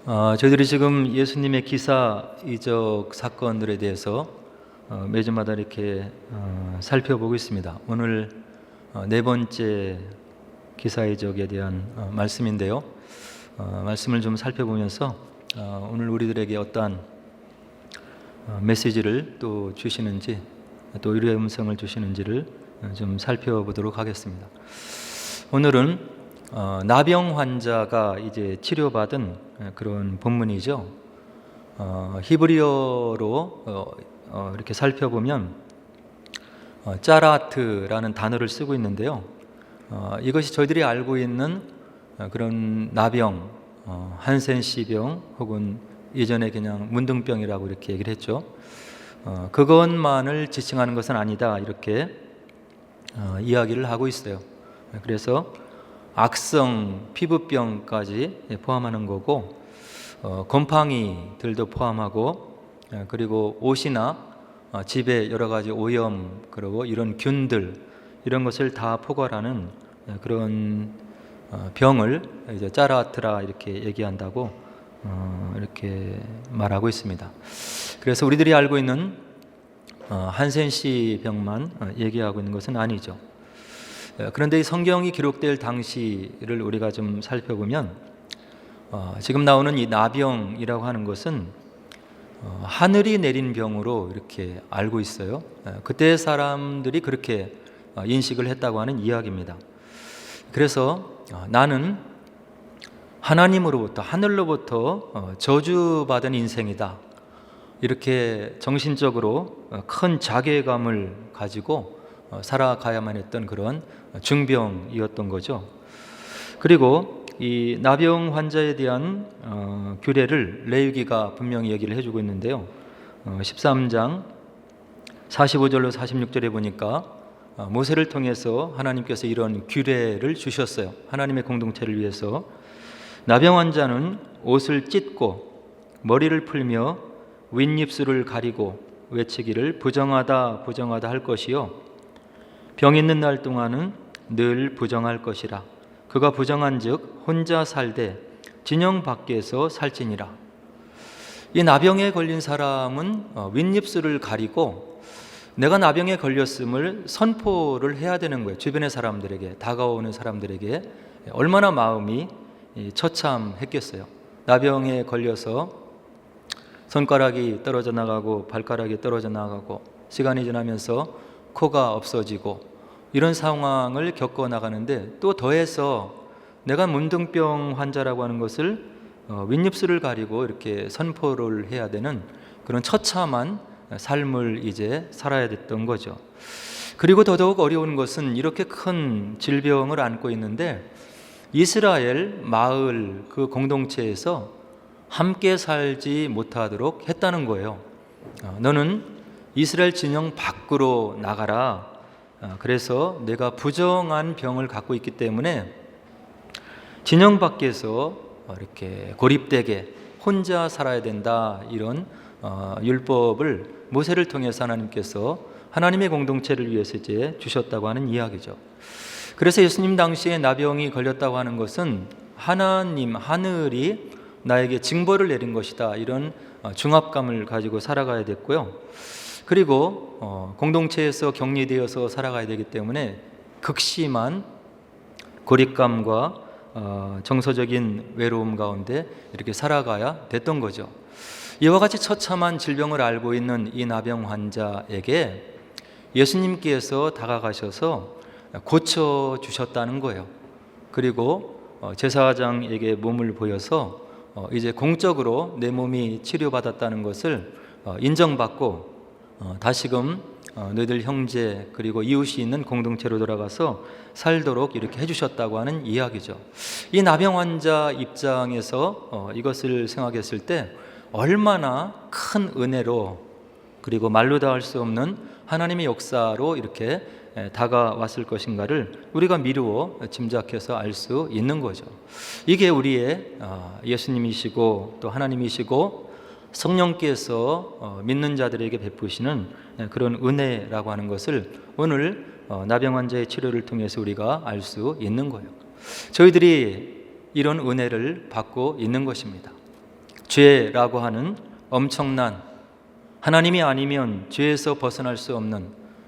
저희들이 지금 예수님의 기사 이적 사건들에 대해서 매주마다 이렇게 살펴보고 있습니다. 오늘 네 번째 기사 이적에 대한 말씀인데요. 말씀을 좀 살펴보면서 오늘 우리들에게 어떠한 메시지를 또 주시는지, 또 위로의 음성을 주시는지를 좀 살펴보도록 하겠습니다. 오늘은 나병 환자가 이제 치료받은 그런 본문이죠. 히브리어로 이렇게 살펴보면 짜라트라는 단어를 쓰고 있는데요. 이것이 저희들이 알고 있는 그런 나병, 한센시병 혹은 예전에 그냥 문둥병이라고 이렇게 얘기를 했죠. 그것만을 지칭하는 것은 아니다, 이렇게 이야기를 하고 있어요. 그래서 악성 피부병까지 포함하는 거고, 곰팡이들도 포함하고, 그리고 옷이나 집에 여러 가지 오염, 그리고 이런 균들, 이런 것을 다 포괄하는 그런 병을 이제 짜라트라 이렇게 얘기한다고 이렇게 말하고 있습니다. 그래서 우리들이 알고 있는 한센시 병만 얘기하고 있는 것은 아니죠. 그런데 이 성경이 기록될 당시를 우리가 좀 살펴보면 지금 나오는 이 나병이라고 하는 것은 하늘이 내린 병으로 이렇게 알고 있어요. 그때 사람들이 그렇게 인식을 했다고 하는 이야기입니다. 그래서 나는 하나님으로부터, 하늘로부터 저주받은 인생이다, 이렇게 정신적으로 큰 자괴감을 가지고 살아가야만 했던 그런 중병이었던 거죠. 그리고 이 나병 환자에 대한 규례를 레위기가 분명히 얘기를 해주고 있는데요. 13장 45절로 46절에 보니까 모세를 통해서 하나님께서 이런 규례를 주셨어요. 하나님의 공동체를 위해서 나병 환자는 옷을 찢고 머리를 풀며 윗입술을 가리고 외치기를 부정하다 부정하다 할 것이요, 병 있는 날 동안은 늘 부정할 것이라. 그가 부정한즉 혼자 살되 진영 밖에서 살지니라. 이 나병에 걸린 사람은 윗입술을 가리고 내가 나병에 걸렸음을 선포를 해야 되는 거예요. 주변의 사람들에게, 다가오는 사람들에게. 얼마나 마음이 처참했겠어요. 나병에 걸려서 손가락이 떨어져 나가고 발가락이 떨어져 나가고 시간이 지나면서 코가 없어지고 이런 상황을 겪어 나가는데, 또 더해서 내가 문둥병 환자라고 하는 것을 윗입술을 가리고 이렇게 선포를 해야 되는 그런 처참한 삶을 이제 살아야 됐던 거죠. 그리고 더더욱 어려운 것은 이렇게 큰 질병을 안고 있는데 이스라엘 마을 그 공동체에서 함께 살지 못하도록 했다는 거예요. 너는 이스라엘 진영 밖으로 나가라. 그래서 내가 부정한 병을 갖고 있기 때문에 진영 밖에서 이렇게 고립되게 혼자 살아야 된다, 이런 율법을 모세를 통해서 하나님께서 하나님의 공동체를 위해서 이제 주셨다고 하는 이야기죠. 그래서 예수님 당시에 나병이 걸렸다고 하는 것은 하나님, 하늘이 나에게 징벌을 내린 것이다, 이런 중압감을 가지고 살아가야 됐고요. 그리고 공동체에서 격리되어서 살아가야 되기 때문에 극심한 고립감과 정서적인 외로움 가운데 이렇게 살아가야 됐던 거죠. 이와 같이 처참한 질병을 알고 있는 이 나병 환자에게 예수님께서 다가가셔서 고쳐주셨다는 거예요. 그리고 제사장에게 몸을 보여서 이제 공적으로 내 몸이 치료받았다는 것을 인정받고 다시금 너희들 형제 그리고 이웃이 있는 공동체로 돌아가서 살도록 이렇게 해주셨다고 하는 이야기죠. 이 나병 환자 입장에서 이것을 생각했을 때 얼마나 큰 은혜로, 그리고 말로 다 할 수 없는 하나님의 역사로 이렇게 다가왔을 것인가를 우리가 미루어 짐작해서 알 수 있는 거죠. 이게 우리의 예수님이시고 또 하나님이시고 성령께서 믿는 자들에게 베푸시는 그런 은혜라고 하는 것을 오늘 나병 환자의 치료를 통해서 우리가 알 수 있는 거예요. 저희들이 이런 은혜를 받고 있는 것입니다. 죄라고 하는 엄청난, 하나님이 아니면 죄에서 벗어날 수 없는,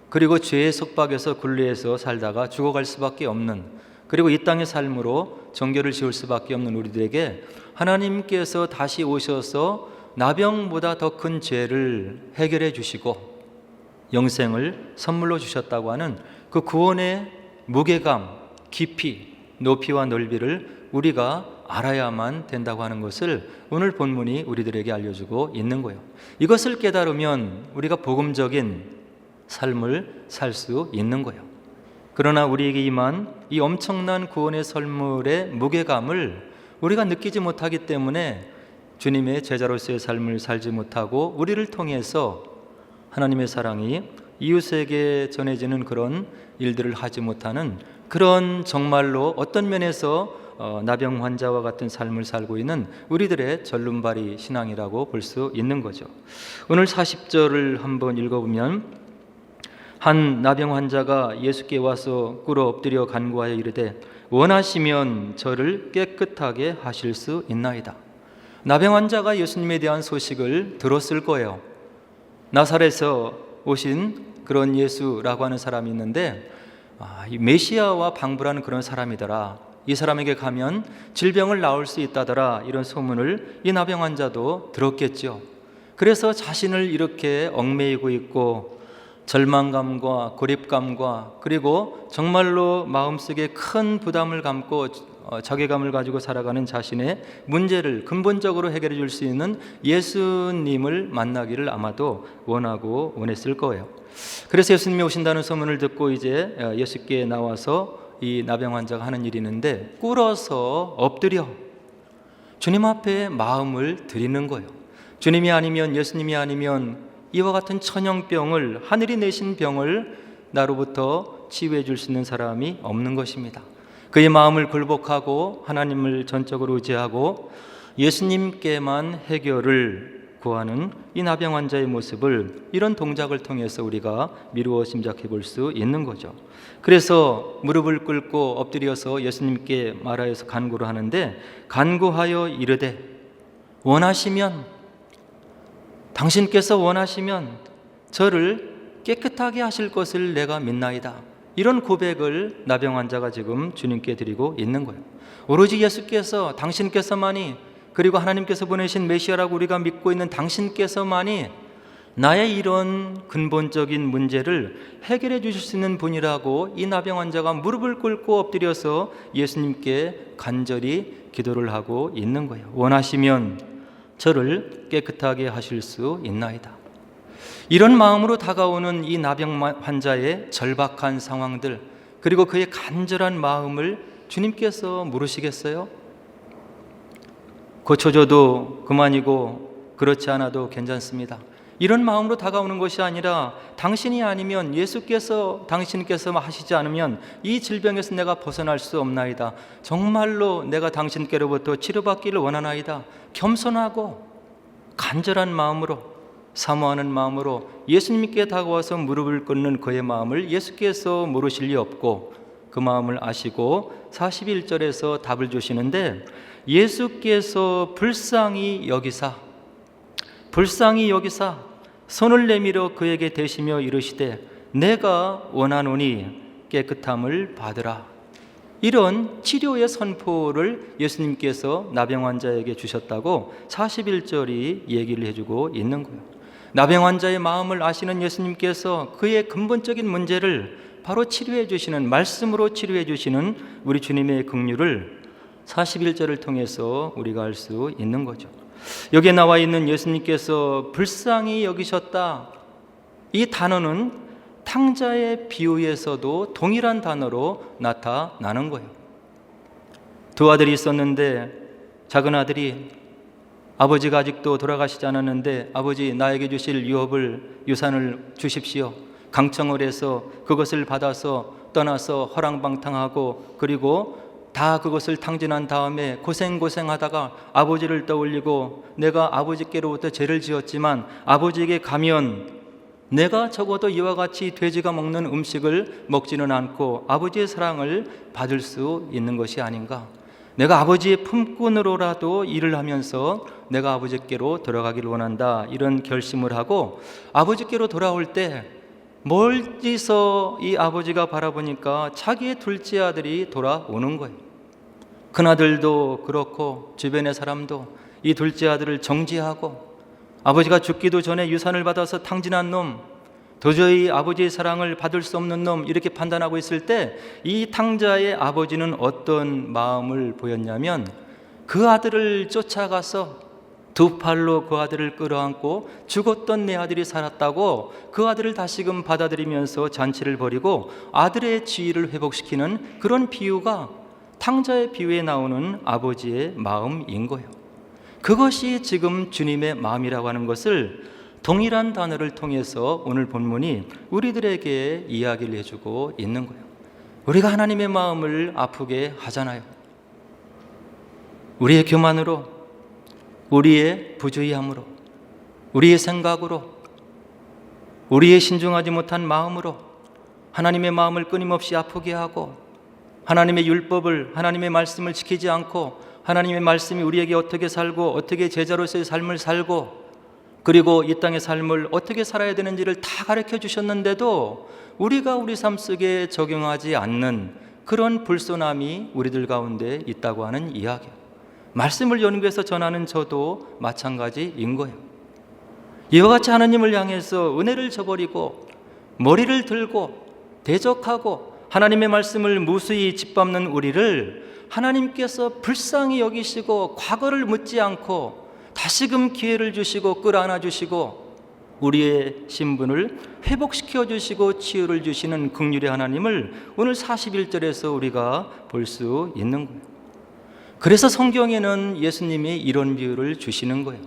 그리고 죄의 속박에서 굴레에서 살다가 죽어갈 수밖에 없는, 그리고 이 땅의 삶으로 정결을 지을 수밖에 없는 우리들에게 하나님께서 다시 오셔서 나병보다 더 큰 죄를 해결해 주시고 영생을 선물로 주셨다고 하는 그 구원의 무게감, 깊이, 높이와 넓이를 우리가 알아야만 된다고 하는 것을 오늘 본문이 우리들에게 알려주고 있는 거예요. 이것을 깨달으면 우리가 복음적인 삶을 살 수 있는 거예요. 그러나 우리에게 임한 이 엄청난 구원의 선물의 무게감을 우리가 느끼지 못하기 때문에 주님의 제자로서의 삶을 살지 못하고 우리를 통해서 하나님의 사랑이 이웃에게 전해지는 그런 일들을 하지 못하는, 그런 정말로 어떤 면에서 나병 환자와 같은 삶을 살고 있는 우리들의 절름발이 신앙이라고 볼 수 있는 거죠. 오늘 40절을 한번 읽어보면, 한 나병 환자가 예수께 와서 꿇어 엎드려 간구하여 이르되 원하시면 저를 깨끗하게 하실 수 있나이다. 나병 환자가 예수님에 대한 소식을 들었을 거예요. 나사렛에서 오신 그런 예수라고 하는 사람이 있는데 이 메시아와 방불하는 그런 사람이더라, 이 사람에게 가면 질병을 나을 수 있다더라, 이런 소문을 이 나병 환자도 들었겠죠. 그래서 자신을 이렇게 얽매이고 있고 절망감과 고립감과 그리고 정말로 마음속에 큰 부담을 감고 자괴감을 가지고 살아가는 자신의 문제를 근본적으로 해결해 줄 수 있는 예수님을 만나기를 아마도 원했을 거예요. 그래서 예수님이 오신다는 소문을 듣고 이제 예수께 나와서 이 나병 환자가 하는 일이 있는데, 꿇어서 엎드려 주님 앞에 마음을 드리는 거예요. 주님이 아니면, 예수님이 아니면 이와 같은 천형병을, 하늘이 내신 병을 나로부터 치유해 줄 수 있는 사람이 없는 것입니다. 그의 마음을 굴복하고 하나님을 전적으로 의지하고 예수님께만 해결을 구하는 이 나병 환자의 모습을 이런 동작을 통해서 우리가 미루어 짐작해 볼 수 있는 거죠. 그래서 무릎을 꿇고 엎드려서 예수님께 말하여서 간구를 하는데, 간구하여 이르되 원하시면, 당신께서 원하시면 저를 깨끗하게 하실 것을 내가 믿나이다. 이런 고백을 나병 환자가 지금 주님께 드리고 있는 거예요. 오로지 예수께서, 당신께서만이, 그리고 하나님께서 보내신 메시아라고 우리가 믿고 있는 당신께서만이 나의 이런 근본적인 문제를 해결해 주실 수 있는 분이라고 이 나병 환자가 무릎을 꿇고 엎드려서 예수님께 간절히 기도를 하고 있는 거예요. 원하시면 저를 깨끗하게 하실 수 있나이다. 이런 마음으로 다가오는 이 나병 환자의 절박한 상황들, 그리고 그의 간절한 마음을 주님께서 물으시겠어요? 고쳐줘도 그만이고 그렇지 않아도 괜찮습니다. 이런 마음으로 다가오는 것이 아니라, 당신이 아니면, 예수께서, 당신께서 하시지 않으면 이 질병에서 내가 벗어날 수 없나이다. 정말로 내가 당신께로부터 치료받기를 원하나이다. 겸손하고 간절한 마음으로, 사모하는 마음으로 예수님께 다가와서 무릎을 꿇는 그의 마음을 예수께서 모르실 리 없고 그 마음을 아시고 41절에서 답을 주시는데, 예수께서 불쌍히 여기사 손을 내밀어 그에게 대시며 이르시되 내가 원하노니 깨끗함을 받으라. 이런 치료의 선포를 예수님께서 나병 환자에게 주셨다고 41절이 얘기를 해주고 있는 거예요. 나병 환자의 마음을 아시는 예수님께서 그의 근본적인 문제를 바로 치료해 주시는, 말씀으로 치료해 주시는 우리 주님의 긍휼을 41절을 통해서 우리가 알 수 있는 거죠. 여기에 나와 있는 예수님께서 불쌍히 여기셨다, 이 단어는 탕자의 비유에서도 동일한 단어로 나타나는 거예요. 두 아들이 있었는데 작은 아들이 아버지가 아직도 돌아가시지 않았는데 아버지 나에게 주실 유산을 주십시오. 강청을 해서 그것을 받아서 떠나서 허랑방탕하고 그리고 다 그것을 탕진한 다음에 고생하다가 아버지를 떠올리고 내가 아버지께로부터 죄를 지었지만 아버지에게 가면 내가 적어도 이와 같이 돼지가 먹는 음식을 먹지는 않고 아버지의 사랑을 받을 수 있는 것이 아닌가. 내가 아버지의 품꾼으로라도 일을 하면서 내가 아버지께로 돌아가기를 원한다, 이런 결심을 하고 아버지께로 돌아올 때 멀리서 이 아버지가 바라보니까 자기의 둘째 아들이 돌아오는 거예요. 큰아들도 그렇고 주변의 사람도 이 둘째 아들을 정죄하고, 아버지가 죽기도 전에 유산을 받아서 탕진한 놈, 도저히 아버지의 사랑을 받을 수 없는 놈, 이렇게 판단하고 있을 때 이 탕자의 아버지는 어떤 마음을 보였냐면, 그 아들을 쫓아가서 두 팔로 그 아들을 끌어안고 죽었던 내 아들이 살았다고 그 아들을 다시금 받아들이면서 잔치를 벌이고 아들의 지위를 회복시키는 그런 비유가 탕자의 비유에 나오는 아버지의 마음인 거예요. 그것이 지금 주님의 마음이라고 하는 것을 동일한 단어를 통해서 오늘 본문이 우리들에게 이야기를 해주고 있는 거예요. 우리가 하나님의 마음을 아프게 하잖아요. 우리의 교만으로, 우리의 부주의함으로, 우리의 생각으로, 우리의 신중하지 못한 마음으로 하나님의 마음을 끊임없이 아프게 하고, 하나님의 율법을, 하나님의 말씀을 지키지 않고, 하나님의 말씀이 우리에게 어떻게 살고 어떻게 제자로서의 삶을 살고, 그리고 이 땅의 삶을 어떻게 살아야 되는지를 다 가르쳐 주셨는데도 우리가 우리 삶 속에 적용하지 않는 그런 불손함이 우리들 가운데 있다고 하는 이야기예요. 말씀을 연구해서 전하는 저도 마찬가지인 거예요. 이와 같이 하나님을 향해서 은혜를 저버리고 머리를 들고 대적하고 하나님의 말씀을 무수히 짓밟는 우리를 하나님께서 불쌍히 여기시고 과거를 묻지 않고 다시금 기회를 주시고 끌어안아 주시고 우리의 신분을 회복시켜 주시고 치유를 주시는 긍휼의 하나님을 오늘 41절에서 우리가 볼 수 있는 거예요. 그래서 성경에는 예수님이 이런 비유를 주시는 거예요.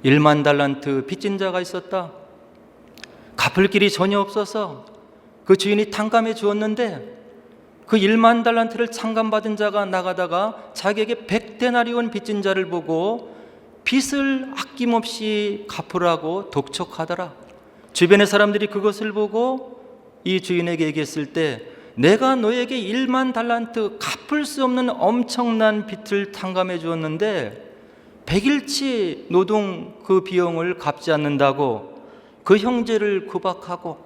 1만 달란트 빚진 자가 있었다. 갚을 길이 전혀 없어서 그 주인이 탕감해 주었는데, 그 1만 달란트를 탕감받은 자가 나가다가 자기에게 100데나리온 빚진 자를 보고 빚을 아낌없이 갚으라고 독촉하더라. 주변의 사람들이 그것을 보고 이 주인에게 얘기했을 때, 내가 너에게 1만 달란트 갚을 수 없는 엄청난 빚을 탕감해 주었는데 100일치 노동 그 비용을 갚지 않는다고 그 형제를 구박하고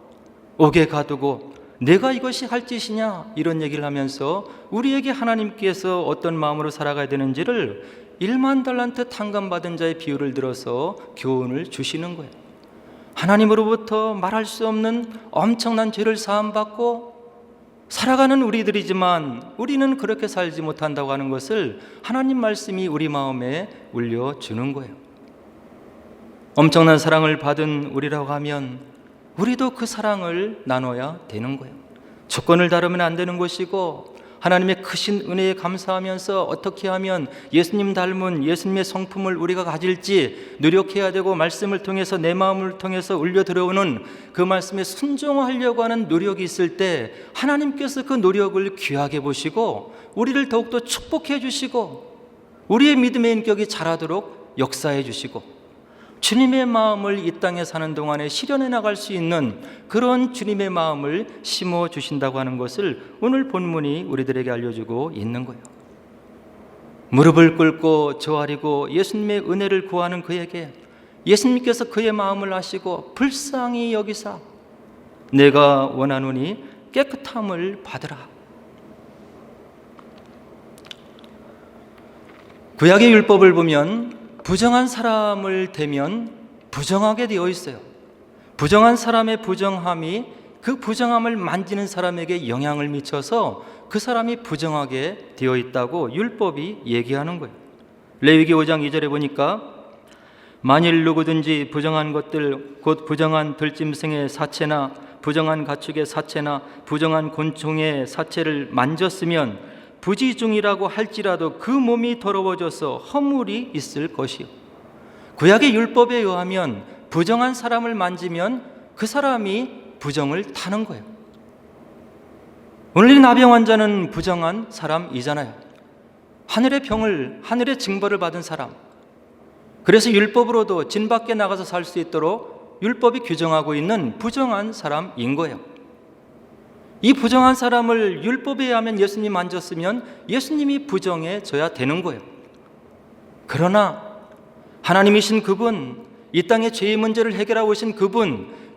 옥에 가두고 내가 이것이 할 짓이냐, 이런 얘기를 하면서 우리에게 하나님께서 어떤 마음으로 살아가야 되는지를 1만 달란트 탕감받은 자의 비유를 들어서 교훈을 주시는 거예요. 하나님으로부터 말할 수 없는 엄청난 죄를 사함받고 살아가는 우리들이지만 우리는 그렇게 살지 못한다고 하는 것을 하나님 말씀이 우리 마음에 울려주는 거예요. 엄청난 사랑을 받은 우리라고 하면 우리도 그 사랑을 나눠야 되는 거예요. 조건을 다루면 안 되는 것이고, 하나님의 크신 은혜에 감사하면서 어떻게 하면 예수님 닮은 예수님의 성품을 우리가 가질지 노력해야 되고, 말씀을 통해서 내 마음을 통해서 울려 들어오는 그 말씀에 순종하려고 하는 노력이 있을 때 하나님께서 그 노력을 귀하게 보시고 우리를 더욱더 축복해 주시고 우리의 믿음의 인격이 자라도록 역사해 주시고 주님의 마음을 이 땅에 사는 동안에 실현해 나갈 수 있는 그런 주님의 마음을 심어 주신다고 하는 것을 오늘 본문이 우리들에게 알려주고 있는 거예요. 무릎을 꿇고 저아리고 예수님의 은혜를 구하는 그에게 예수님께서 그의 마음을 아시고 불쌍히 여기사 내가 원하노니 깨끗함을 받으라. 구약의 율법을 보면 부정한 사람을 대면 부정하게 되어 있어요. 부정한 사람의 부정함이 그 부정함을 만지는 사람에게 영향을 미쳐서 그 사람이 부정하게 되어 있다고 율법이 얘기하는 거예요. 레위기 5장 2절에 보니까 만일 누구든지 부정한 것들 곧 부정한 들짐승의 사체나 부정한 가축의 사체나 부정한 곤충의 사체를 만졌으면 부지중이라고 할지라도 그 몸이 더러워져서 허물이 있을 것이요. 구약의 율법에 의하면 부정한 사람을 만지면 그 사람이 부정을 타는 거예요. 오늘 이 나병 환자는 부정한 사람이잖아요. 하늘의 징벌을 받은 사람. 그래서 율법으로도 진 밖에 나가서 살 수 있도록 율법이 규정하고 있는 부정한 사람인 거예요. 이 부정한 사람을 율법에 의하면 예수님 만졌으면 예수님이 부정해져야 되는 거예요. 그러나 하나님이신 그분, 이 땅의 죄의 문제를 해결하고 오신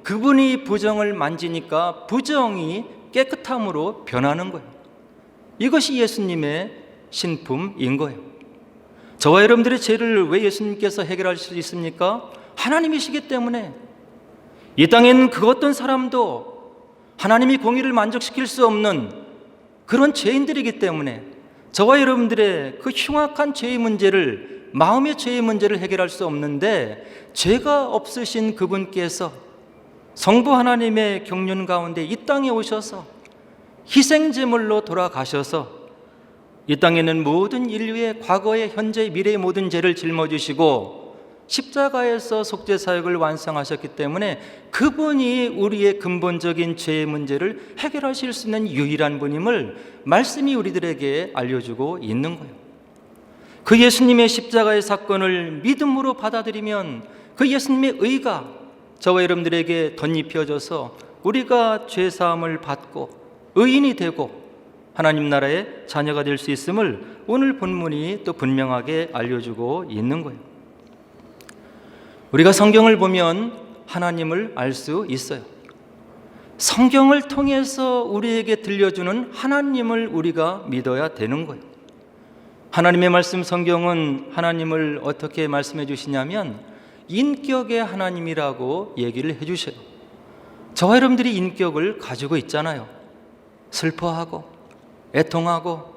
그분이 부정을 만지니까 부정이 깨끗함으로 변하는 거예요. 이것이 예수님의 신품인 거예요. 저와 여러분들의 죄를 왜 예수님께서 해결할 수 있습니까? 하나님이시기 때문에. 이 땅에는 그 어떤 사람도 하나님이 공의를 만족시킬 수 없는 그런 죄인들이기 때문에 저와 여러분들의 그 흉악한 죄의 문제를, 마음의 죄의 문제를 해결할 수 없는데, 죄가 없으신 그분께서 성부 하나님의 경륜 가운데 이 땅에 오셔서 희생제물로 돌아가셔서 이 땅에는 모든 인류의 과거의, 현재의, 미래의 모든 죄를 짊어지시고 십자가에서 속죄 사역을 완성하셨기 때문에 그분이 우리의 근본적인 죄의 문제를 해결하실 수 있는 유일한 분임을 말씀이 우리들에게 알려주고 있는 거예요. 그 예수님의 십자가의 사건을 믿음으로 받아들이면 그 예수님의 의가 저와 여러분들에게 덧입혀져서 우리가 죄사함을 받고 의인이 되고 하나님 나라의 자녀가 될 수 있음을 오늘 본문이 또 분명하게 알려주고 있는 거예요. 우리가 성경을 보면 하나님을 알 수 있어요. 성경을 통해서 우리에게 들려주는 하나님을 우리가 믿어야 되는 거예요. 하나님의 말씀 성경은 하나님을 어떻게 말씀해 주시냐면 인격의 하나님이라고 얘기를 해 주셔요. 저와 여러분들이 인격을 가지고 있잖아요. 슬퍼하고 애통하고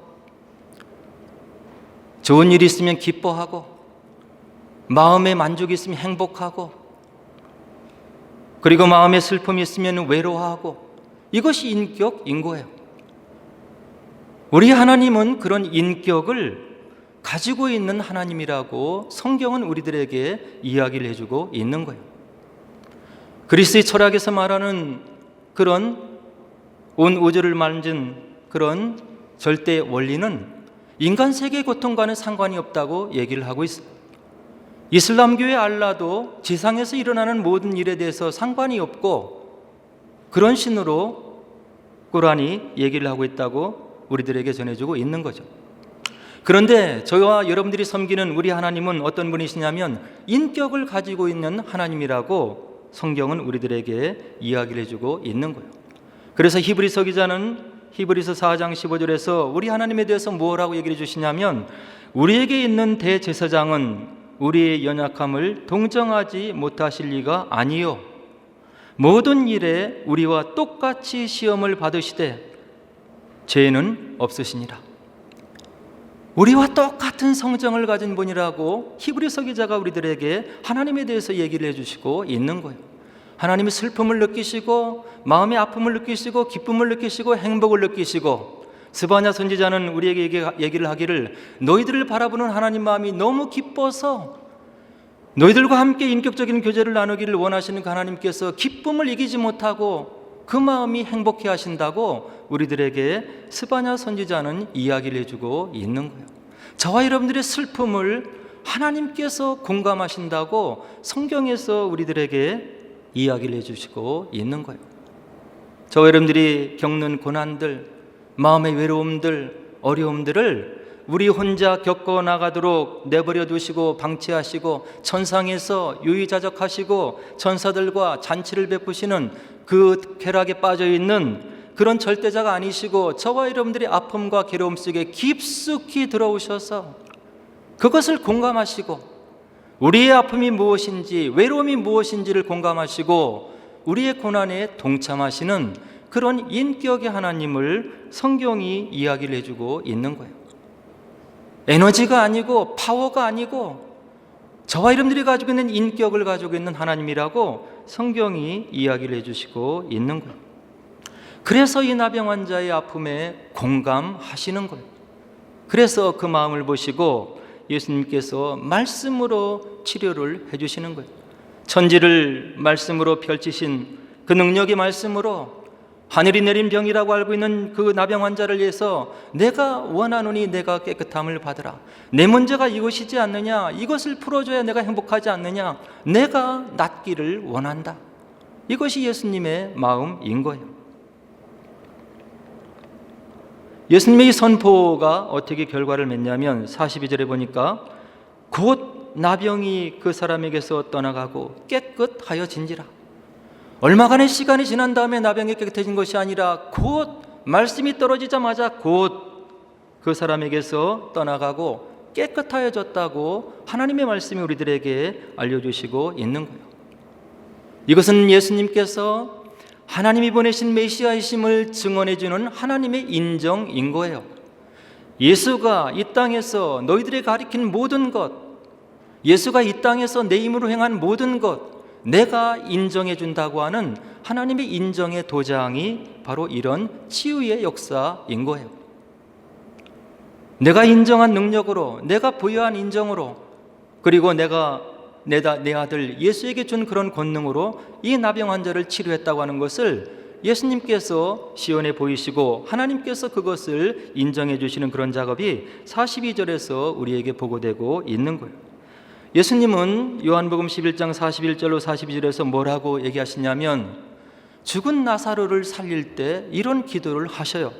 좋은 일이 있으면 기뻐하고 마음에 만족이 있으면 행복하고 그리고 마음에 슬픔이 있으면 외로워하고 이것이 인격인 거예요. 우리 하나님은 그런 인격을 가지고 있는 하나님이라고 성경은 우리들에게 이야기를 해주고 있는 거예요. 그리스의 철학에서 말하는 그런 온 우주를 만든 그런 절대 원리는 인간 세계의 고통과는 상관이 없다고 얘기를 하고 있어요. 이슬람교의 알라도 지상에서 일어나는 모든 일에 대해서 상관이 없고 그런 신으로 꾸란이 얘기를 하고 있다고 우리들에게 전해주고 있는 거죠. 그런데 저와 여러분들이 섬기는 우리 하나님은 어떤 분이시냐면 인격을 가지고 있는 하나님이라고 성경은 우리들에게 이야기를 해주고 있는 거예요. 그래서 히브리서 기자는 히브리서 4장 15절에서 우리 하나님에 대해서 뭐라고 얘기를 해주시냐면 우리에게 있는 대제사장은 우리의 연약함을 동정하지 못하실 리가 아니요 모든 일에 우리와 똑같이 시험을 받으시되 죄는 없으시니라. 우리와 똑같은 성정을 가진 분이라고 히브리서 기자가 우리들에게 하나님에 대해서 얘기를 해주시고 있는 거예요. 하나님이 슬픔을 느끼시고 마음의 아픔을 느끼시고 기쁨을 느끼시고 행복을 느끼시고 스바냐 선지자는 우리에게 얘기를 하기를 너희들을 바라보는 하나님 마음이 너무 기뻐서 너희들과 함께 인격적인 교제를 나누기를 원하시는 그 하나님께서 기쁨을 이기지 못하고 그 마음이 행복해 하신다고 우리들에게 스바냐 선지자는 이야기를 해주고 있는 거예요. 저와 여러분들의 슬픔을 하나님께서 공감하신다고 성경에서 우리들에게 이야기를 해주시고 있는 거예요. 저와 여러분들이 겪는 고난들, 마음의 외로움들, 어려움들을 우리 혼자 겪어나가도록 내버려 두시고 방치하시고 천상에서 유의자적하시고 천사들과 잔치를 베푸시는 그 쾌락에 빠져있는 그런 절대자가 아니시고 저와 여러분들의 아픔과 괴로움 속에 깊숙이 들어오셔서 그것을 공감하시고 우리의 아픔이 무엇인지 외로움이 무엇인지를 공감하시고 우리의 고난에 동참하시는 그런 인격의 하나님을 성경이 이야기를 해주고 있는 거예요. 에너지가 아니고 파워가 아니고 저와 여러분들이 가지고 있는 인격을 가지고 있는 하나님이라고 성경이 이야기를 해주시고 있는 거예요. 그래서 이 나병 환자의 아픔에 공감하시는 거예요. 그래서 그 마음을 보시고 예수님께서 말씀으로 치료를 해주시는 거예요. 천지를 말씀으로 펼치신 그 능력의 말씀으로 하늘이 내린 병이라고 알고 있는 그 나병 환자를 위해서 내가 원하노니 내가 깨끗함을 받으라. 내 문제가 이것이지 않느냐? 이것을 풀어줘야 내가 행복하지 않느냐? 내가 낫기를 원한다. 이것이 예수님의 마음인 거예요. 예수님의 이 선포가 어떻게 결과를 맺냐면 42절에 보니까 곧 나병이 그 사람에게서 떠나가고 깨끗하여진지라. 얼마간의 시간이 지난 다음에 나병이 깨끗해진 것이 아니라 곧 말씀이 떨어지자마자 곧 그 사람에게서 떠나가고 깨끗하여졌다고 하나님의 말씀이 우리들에게 알려주시고 있는 거예요. 이것은 예수님께서 하나님이 보내신 메시아이심을 증언해주는 하나님의 인정인 거예요. 예수가 이 땅에서 너희들이 가리킨 모든 것, 예수가 이 땅에서 내 힘으로 행한 모든 것, 내가 인정해 준다고 하는 하나님의 인정의 도장이 바로 이런 치유의 역사인 거예요. 내가 인정한 능력으로, 내가 부여한 인정으로, 그리고 내가 내 아들 예수에게 준 그런 권능으로 이 나병 환자를 치료했다고 하는 것을 예수님께서 시연해 보이시고 하나님께서 그것을 인정해 주시는 그런 작업이 42절에서 우리에게 보고되고 있는 거예요. 예수님은 요한복음 11장 41절로 42절에서 뭐라고 얘기하시냐면 죽은 나사로를 살릴 때 이런 기도를 하셔요.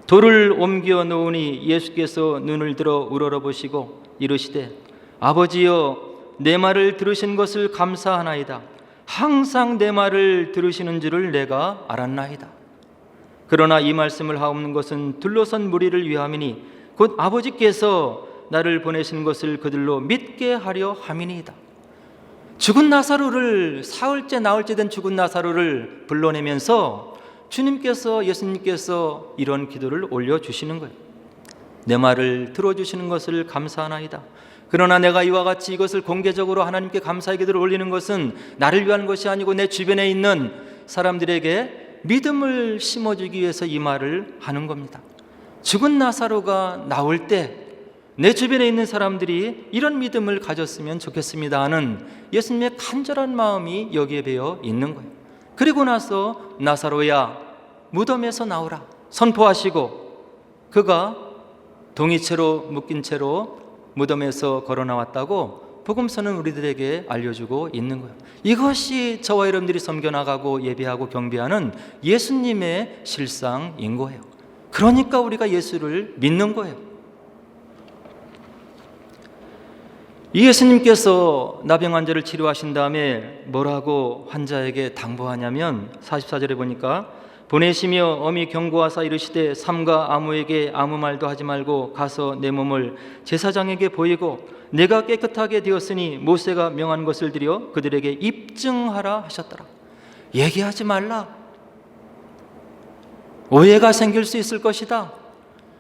돌을 옮겨 놓으니 예수께서 눈을 들어 우러러보시고 이르시되 아버지여 내 말을 들으신 것을 감사하나이다. 항상 내 말을 들으시는 줄을 내가 알았나이다. 그러나 이 말씀을 하옵는 것은 둘러선 무리를 위함이니 곧 아버지께서 나를 보내신 것을 그들로 믿게 하려 함이니이다. 죽은 나사로를 사흘째 나흘째 된 죽은 나사로를 불러내면서 예수님께서 이런 기도를 올려주시는 거예요. 내 말을 들어주시는 것을 감사하나이다. 그러나 내가 이와 같이 이것을 공개적으로 하나님께 감사의 기도를 올리는 것은 나를 위한 것이 아니고 내 주변에 있는 사람들에게 믿음을 심어주기 위해서 이 말을 하는 겁니다. 죽은 나사로가 나올 때 내 주변에 있는 사람들이 이런 믿음을 가졌으면 좋겠습니다 하는 예수님의 간절한 마음이 여기에 배어 있는 거예요. 그리고 나서 나사로야 무덤에서 나오라 선포하시고 그가 동이채로 묶인 채로 무덤에서 걸어 나왔다고 복음서는 우리들에게 알려주고 있는 거예요. 이것이 저와 여러분들이 섬겨나가고 예배하고 경배하는 예수님의 실상인 거예요. 그러니까 우리가 예수를 믿는 거예요. 이 예수님께서 나병 환자를 치료하신 다음에 뭐라고 환자에게 당부하냐면 44절에 보니까 보내시며 엄히 경고하사 이르시되 삼가 아무에게 아무 말도 하지 말고 가서 내 몸을 제사장에게 보이고 내가 깨끗하게 되었으니 모세가 명한 것을 드려 그들에게 입증하라 하셨더라. 얘기하지 말라. 오해가 생길 수 있을 것이다.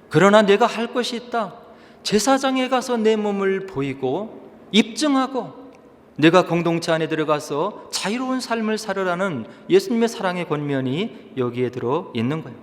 그러나 내가 할 것이 있다. 제사장에 가서 내 몸을 보이고 입증하고 내가 공동체 안에 들어가서 자유로운 삶을 살으라는 예수님의 사랑의 권면이 여기에 들어 있는 거예요.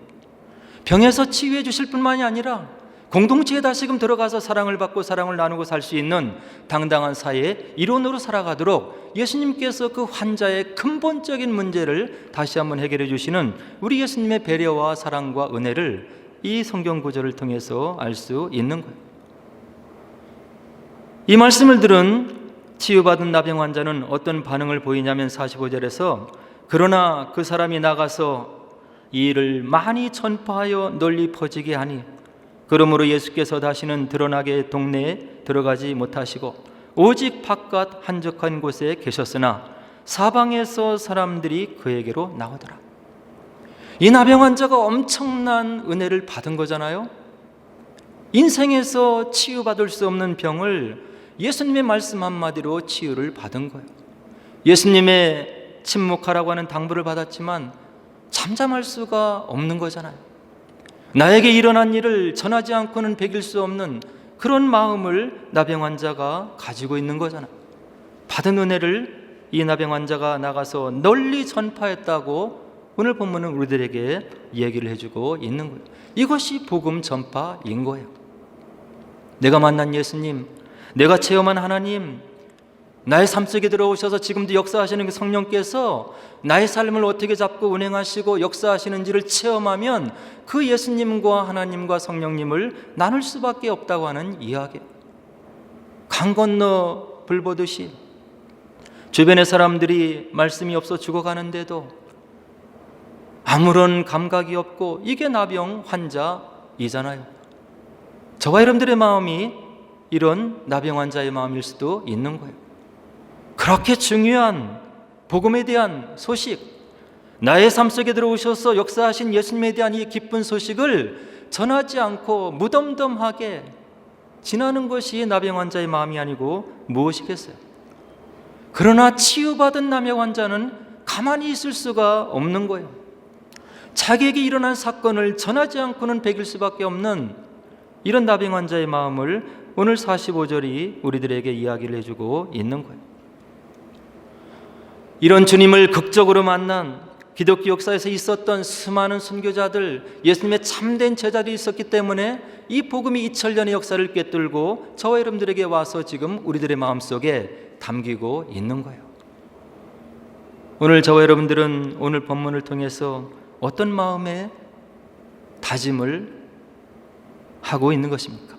병에서 치유해 주실 뿐만이 아니라 공동체에 다시금 들어가서 사랑을 받고 사랑을 나누고 살 수 있는 당당한 사회의 일원으로 살아가도록 예수님께서 그 환자의 근본적인 문제를 다시 한번 해결해 주시는 우리 예수님의 배려와 사랑과 은혜를 이 성경 구절을 통해서 알 수 있는 거예요. 이 말씀을 들은 치유받은 나병 환자는 어떤 반응을 보이냐면 45절에서 그러나 그 사람이 나가서 이 일을 많이 전파하여 널리 퍼지게 하니 그러므로 예수께서 다시는 드러나게 동네에 들어가지 못하시고 오직 바깥 한적한 곳에 계셨으나 사방에서 사람들이 그에게로 나오더라. 이 나병 환자가 엄청난 은혜를 받은 거잖아요. 인생에서 치유받을 수 없는 병을 예수님의 말씀 한마디로 치유를 받은 거예요. 예수님의 침묵하라고 하는 당부를 받았지만 잠잠할 수가 없는 거잖아요. 나에게 일어난 일을 전하지 않고는 배길 수 없는 그런 마음을 나병 환자가 가지고 있는 거잖아요. 받은 은혜를 이 나병 환자가 나가서 널리 전파했다고 오늘 본문은 우리들에게 얘기를 해주고 있는 거예요. 이것이 복음 전파인 거예요. 내가 만난 예수님, 내가 체험한 하나님, 나의 삶 속에 들어오셔서 지금도 역사하시는 그 성령께서 나의 삶을 어떻게 잡고 운행하시고 역사하시는지를 체험하면 그 예수님과 하나님과 성령님을 나눌 수밖에 없다고 하는 이야기예요. 강 건너 불 보듯이 주변의 사람들이 말씀이 없어 죽어가는데도 아무런 감각이 없고 이게 나병 환자 환자이잖아요. 저와 여러분들의 마음이 이런 나병 환자의 마음일 수도 있는 거예요. 그렇게 중요한 복음에 대한 소식, 나의 삶 속에 들어오셔서 역사하신 예수님에 대한 이 기쁜 소식을 전하지 않고 무덤덤하게 지나는 것이 나병 환자의 마음이 아니고 무엇이겠어요? 그러나 치유받은 나병 환자는 가만히 있을 수가 없는 거예요. 자기에게 일어난 사건을 전하지 않고는 배길 수밖에 없는 이런 나병 환자의 마음을 오늘 45절이 우리들에게 이야기를 해주고 있는 거예요. 이런 주님을 극적으로 만난 기독교 역사에서 있었던 수많은 선교자들, 예수님의 참된 제자들이 있었기 때문에 이 복음이 2000년의 역사를 꿰뚫고 저와 여러분들에게 와서 지금 우리들의 마음속에 담기고 있는 거예요. 오늘 저와 여러분들은 오늘 본문을 통해서 어떤 마음의 다짐을 하고 있는 것입니까?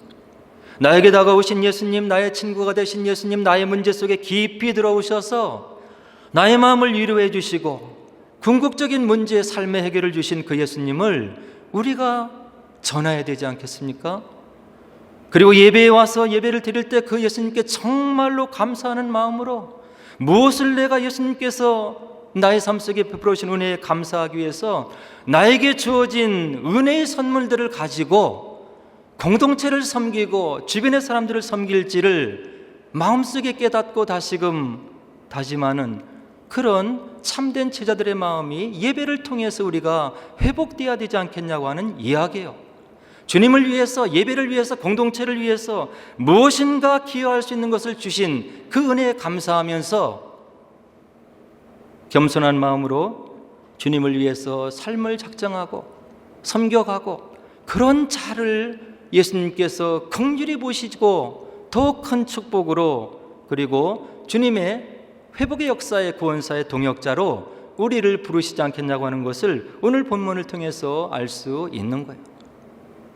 나에게 다가오신 예수님, 나의 친구가 되신 예수님, 나의 문제 속에 깊이 들어오셔서 나의 마음을 위로해 주시고 궁극적인 문제의 삶의 해결을 주신 그 예수님을 우리가 전해야 되지 않겠습니까? 그리고 예배에 와서 예배를 드릴 때 그 예수님께 정말로 감사하는 마음으로 무엇을 내가 예수님께서 나의 삶 속에 베풀어 주신 은혜에 감사하기 위해서 나에게 주어진 은혜의 선물들을 가지고 공동체를 섬기고 주변의 사람들을 섬길지를 마음속에 깨닫고 다시금 다짐하는 그런 참된 제자들의 마음이 예배를 통해서 우리가 회복되어야 되지 않겠냐고 하는 이야기예요. 주님을 위해서, 예배를 위해서, 공동체를 위해서 무엇인가 기여할 수 있는 것을 주신 그 은혜에 감사하면서 겸손한 마음으로 주님을 위해서 삶을 작정하고 섬겨가고 그런 자를 예수님께서 긍휼히 보시고 더 큰 축복으로 그리고 주님의 회복의 역사의 구원사의 동역자로 우리를 부르시지 않겠냐고 하는 것을 오늘 본문을 통해서 알 수 있는 거예요.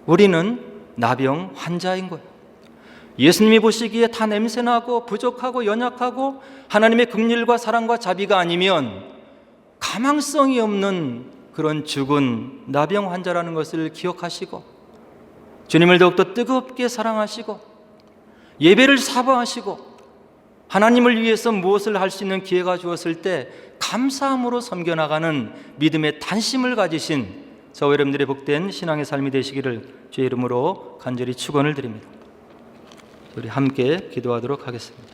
우리는 나병 환자인 거예요. 예수님이 보시기에 다 냄새나고 부족하고 연약하고 하나님의 긍휼과 사랑과 자비가 아니면 가망성이 없는 그런 죽은 나병 환자라는 것을 기억하시고 주님을 더욱더 뜨겁게 사랑하시고 예배를 사모하시고 하나님을 위해서 무엇을 할 수 있는 기회가 주었을 때 감사함으로 섬겨나가는 믿음의 단심을 가지신 저와 여러분들의 복된 신앙의 삶이 되시기를 주의 이름으로 간절히 축원을 드립니다. 우리 함께 기도하도록 하겠습니다.